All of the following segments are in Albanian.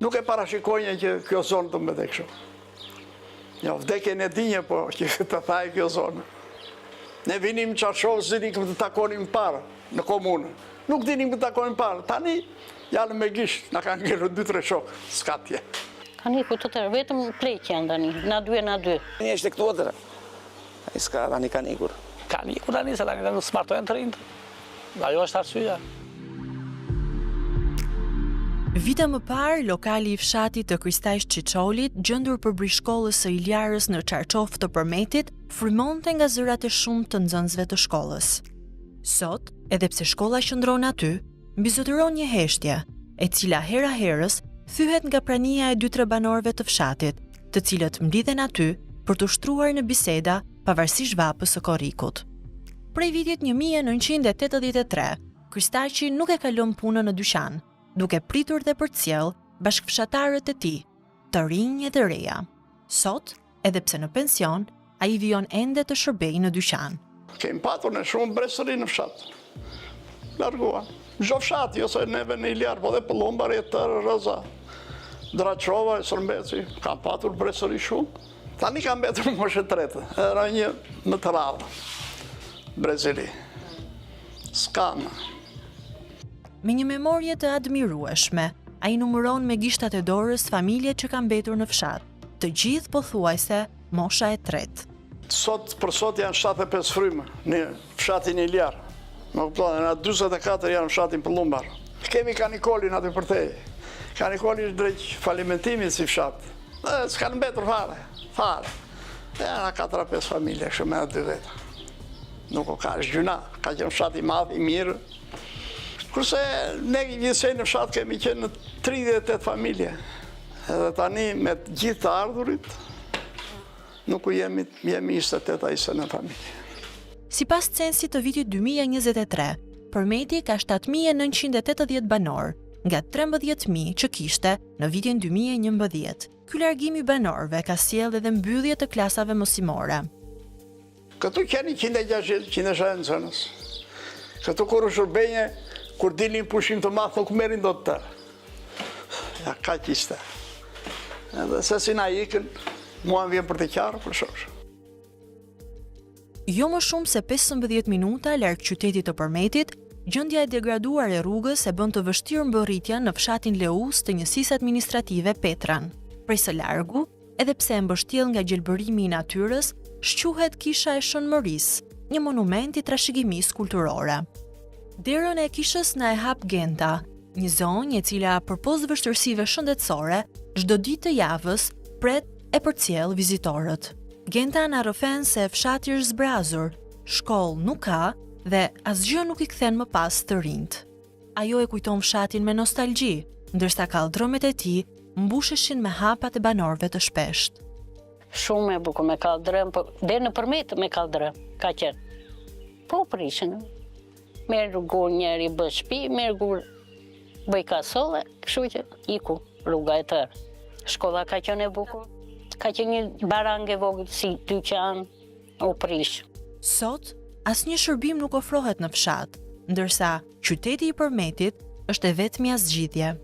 Nuk e parashikojnë që kjo zonë të mbete kështu. Jo, vdekjen e dinje, po, që të thaj kjo zonë. Ne vinim Qarshovë, zinim të takonim parë në komunë. Nuk dinim të takonim parë. Tani, janë me gisht, në kanë ngjerë 2-3 shokë, s'ka tje. Ka një ku të tërë, vetëm plejtë janë tani, na dy. Një është e këtu atërë. I s'ka tani ka nikur. Ka nikur tani, se tani smartojnë të rinjtë. Ajo është arsyeja. Vite më parë, lokali i fshatit të Kristajsh Qiçolit, gjendur përbri shkollës së Iljarës në Qarqof të Përmetit, frymonte nga zërat e shumtë të nxënësve të shkollës. Sot, edhe pse shkolla qëndron aty, mbizotëron një heshtje, e cila hera herës thyhet nga prania e 2-3 banorëve të fshatit, të cilët mblidhen aty për të ushtruar në biseda pavarësisht vapës së korrikut. Prej vitit 1983, Kristajshi nuk e ka lënë punën në dyqan, duke pritur dhe përcjell bashkëfshatarët e tij, të rinj e të reja. Sot, edhe pse në pension, ai vijon ende të shërbejë në dyqan. Kemi patur në shumë bresëri në fshat. Larguan. Çdo fshat, jo se neve në Iljar, po dhe Pëllumbar e tërë Roza. Draqova e Sërmbeci, kam patur bresëri shumë. Tani kam mbetur moshë tretë, era një më të rrallë. Brezili. S'kam. Me një memorie të admirueshme, ai numëron me gishtat e dorës familje që kanë mbetur në fshat, të gjithë pothuajse mosha e tretë. Për sot janë 75 frymë në fshatin Iljar. Më kupton, na 44 janë në fshatin Pëllumbar. Kemi Kanikolin aty përtej. Kanikoli është drejt falimentimit si fshat. S'kanë mbetur fare. Janë 4-5 familje, kështu me 2 veta. Nuk o ka është gjuna, ka qenë fshat i madh, i mirë. Kurse ne gjithsej në fshat kemi qenë në 38 familje. Edhe tani me gjithë të ardhurit, nuk jemi 28 a isë në familje. Sipas censit të vitit 2023, Përmeti ka 7.980 banor, nga 13.000 që kishte në vitin 2011. Ky largim i banorëve ka sjellë edhe mbyllje të klasave mosimore. Këtu keni 160-160 nxënës. Këtu kur u shërbenje, kur dilin pushim të madh nuk merrin dot të tërë. Ja, ka qiste. Edhe se si na ikën, mua më vjen për të qarë për shosh. Jo më shumë se 15 minuta larg qytetit të Përmetit, gjendja e degraduar e rrugës e bën të vështirë mbërritja në fshatin Leus të njësisë administrative Petran. Prej së largu, edhe pse e mbështjell nga gjelbërimi i natyrës, shquhet Kisha e Shënmërisë, një monument i trashëgimisë kulturore. Derën e kishës na e hap Genta, një zonjë e cila përpos vështirësive shëndetësore, çdo ditë të javës pret e përcjell vizitorët. Genta na rrëfen se fshati është zbrazur, shkollë nuk ka dhe asgjë nuk i kthen më pas të rinjt. Ajo e kujton fshatin me nostalgji, ndërsa kaldrëmet e tij mbusheshin me hapat e banorëve të shpesht. Shumë e bukur me kaldrëm, deri në Përmet me kaldrëm ka qenë. Po prishin. Merë gur njeri bë shtëpi, merë gur bëj kasole, kështu që iku rruga e tërë. Shkolla ka qenë e bukur, ka qenë një barang e vogël si dyqan, u prish. Sot, asnjë shërbim nuk ofrohet në fshat, ndërsa qyteti i Përmetit është e vetmja zgjidhje.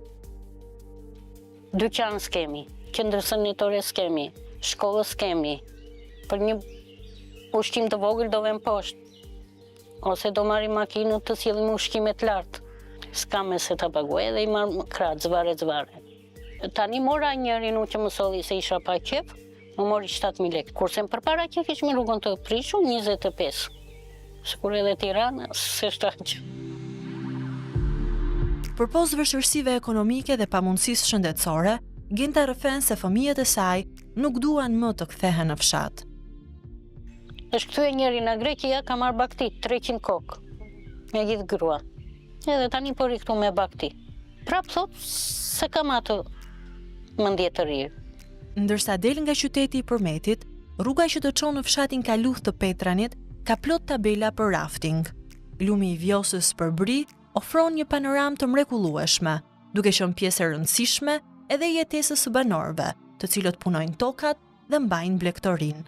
Dyqan s'kemi, qendër sanitore s'kemi, shkollë s'kemi. Për një ushqim të vogël do vem poshtë. Ose do marrim makinë të sjellim ushqimet lartë. S'ka me se të paguaj edhe i marr kratë, zvare. Tani mora njërin u që më solli se isha pa qef, më mori 7.000 lekë. Kurse më përpara që kishme rrugën të prishur 25. Sikur edhe Tirana, s'është aq. Përpos vështirësive ekonomike dhe pamundësisë shëndetësore, Genta rrëfen se fëmijët e saj nuk duan më të kthehen në fshat. Është kthye njëri nga Greqia, ka marrë bakti 300 kokë, me gjithë grua. Edhe tani po riktu me bakti. Prap thot se kam atë mendje të rirë. Ndërsa del nga qyteti i Përmetit, rruga që të çon në fshatin Kaluth të Petranit ka plot tabela për rafting. Lumi i Vjosës për Bri ofron një panoramë të mrekullueshme, duke qenë pjesë e rëndësishme edhe jetesës së banorëve, të cilët punojnë tokat dhe mbajnë blegtorin.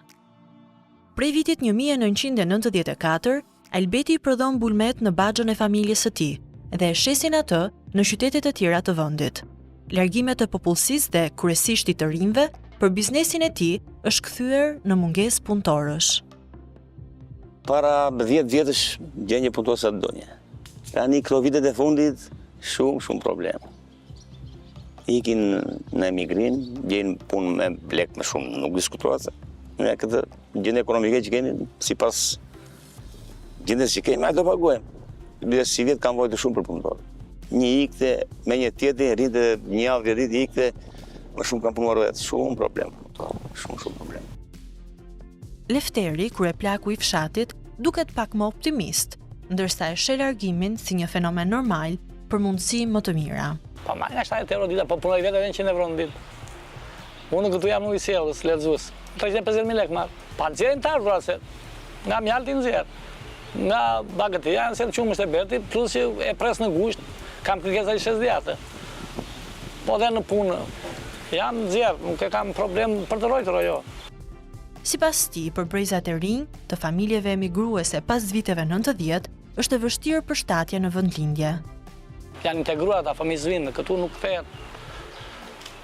Prej vitit 1994, Albeti i prodhon bulmet në baxhën e familjes së tij dhe e shesin atë në qytete të tjera të vendit. largimet e popullsisë dhe kryesisht i të rinjve, për biznesin e tij është kthyer në mungesë punëtorësh. Para 10 vjetësh gjendje punëtorë sa të donje. Tani këto vitet e fundit shumë problem. Ikin në emigrim, gjejnë punë me blek më shumë, nuk diskutohet se. Ne këtë gjendje ekonomike që kemi, sipas gjendjes që kemi, ato paguajmë. Bides si vjet kanë vojtë shumë për punëtorë. Një ikte me një tjetër, rritë një javë rritë ikte, më shumë kanë punuar vetë, shumë problem. Shumë problem. Lefteri, kryeplaku i fshatit, duket pak më optimist, ndërsa e sheh largimin si një fenomen normal për mundësi më të mira. Pa ma nga 70 euro dita, po punoj vetë 100 euro në ditë. Unë këtu jam në sjellës, lexues. 350.000 lekë marr. Pa nxjerrin të ardhur se nga mjalti nxjerr. Nga bagetia se çumës e berti, plus që e pres në gusht, kam kërkesa shesdjate. Po dhe në punë jam nxjerr, nuk e kam problem për të rojtur ajo. Sipas tij, për brezat e rinj të familjeve emigruese pas viteve 90, është e vështirë përshtatja në vendlindje. Janë integruar ata familjes vinë, këtu nuk kthehet.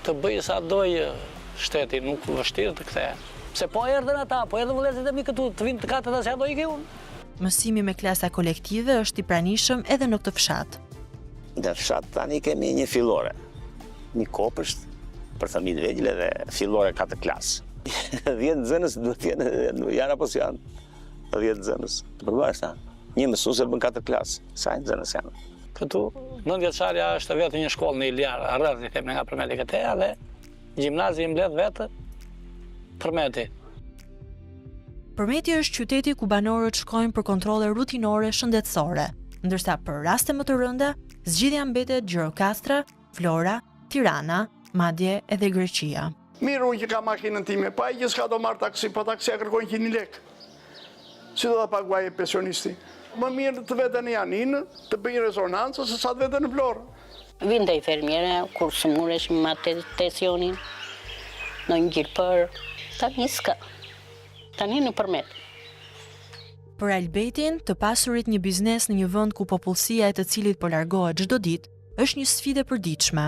Të bëj sa doj shteti, nuk vështirë të kthehet. Se po erdhen ata, po erdhen vëllezërit e mi këtu, të vinë të katë ata se do ikë unë. Mësimi me klasa kolektive është i pranishëm edhe në këtë fshat. Në fshat tani kemi një fillore, një kopësht për familje vegjële dhe fillore 4 klasë. 10 nxënës duhet të janë apo si janë? 10 nxënës. Të përgojshta. Një mësues bën 4 klasë. Sa nxënës janë? Këtu 9 vjeçarja është vetë një shkollë në Iliar, rreth i them nga Përmeti këteja dhe gjimnazi i mbledh vetë Përmeti. Përmeti është qyteti ku banorët shkojnë për kontrolle rutinore shëndetësore, ndërsa për raste më të rënda, zgjidhja mbetet Gjirokastra, Vlora, Tirana, madje edhe Greqia. Mirë unë që ka makinën time, pa i që s'ka do marrë taksi, pa taksia kërkojnë 100 lekë. Si do të paguaj e pensionisti? Më mirë të veten në Janinë, të bëjnë rezonancë, se sa të veten në Vlorë. Vinte i fermiera, kur së muresh me tensionin, në një gjilpër, tani s'ka. Tani në Përmet. Për Albetin, të pasurit një biznes në një vend ku popullsia e të cilit po largohet çdo ditë, është një sfidë e përditshme.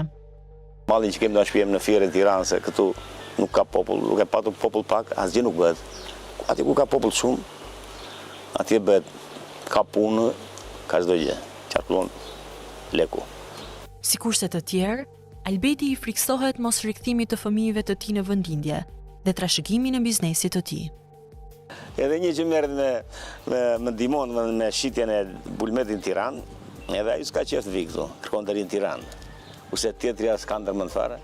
Mallin që kemi do shpijem në Fier e Tiranës, se këtu nuk ka popull, nuk e patur popull pak, asgjë nuk bëhet. Aty ku ka popull shumë, atje bëhet, ka punë, ka çdo gjë, qarkullon leku. Sikurse të tjerë, Albeti i friksohet mos rikthimit të fëmijëve të tij në vendindje dhe trashëgimin e biznesit të tij. Edhe një që merret me ndihmon me shitjen e bulmetit në Tiranë, edhe ai s'ka qef të vi këtu, kërkon të rinë në Tiranë. Ose tjetëri s'ka ndërmend fare.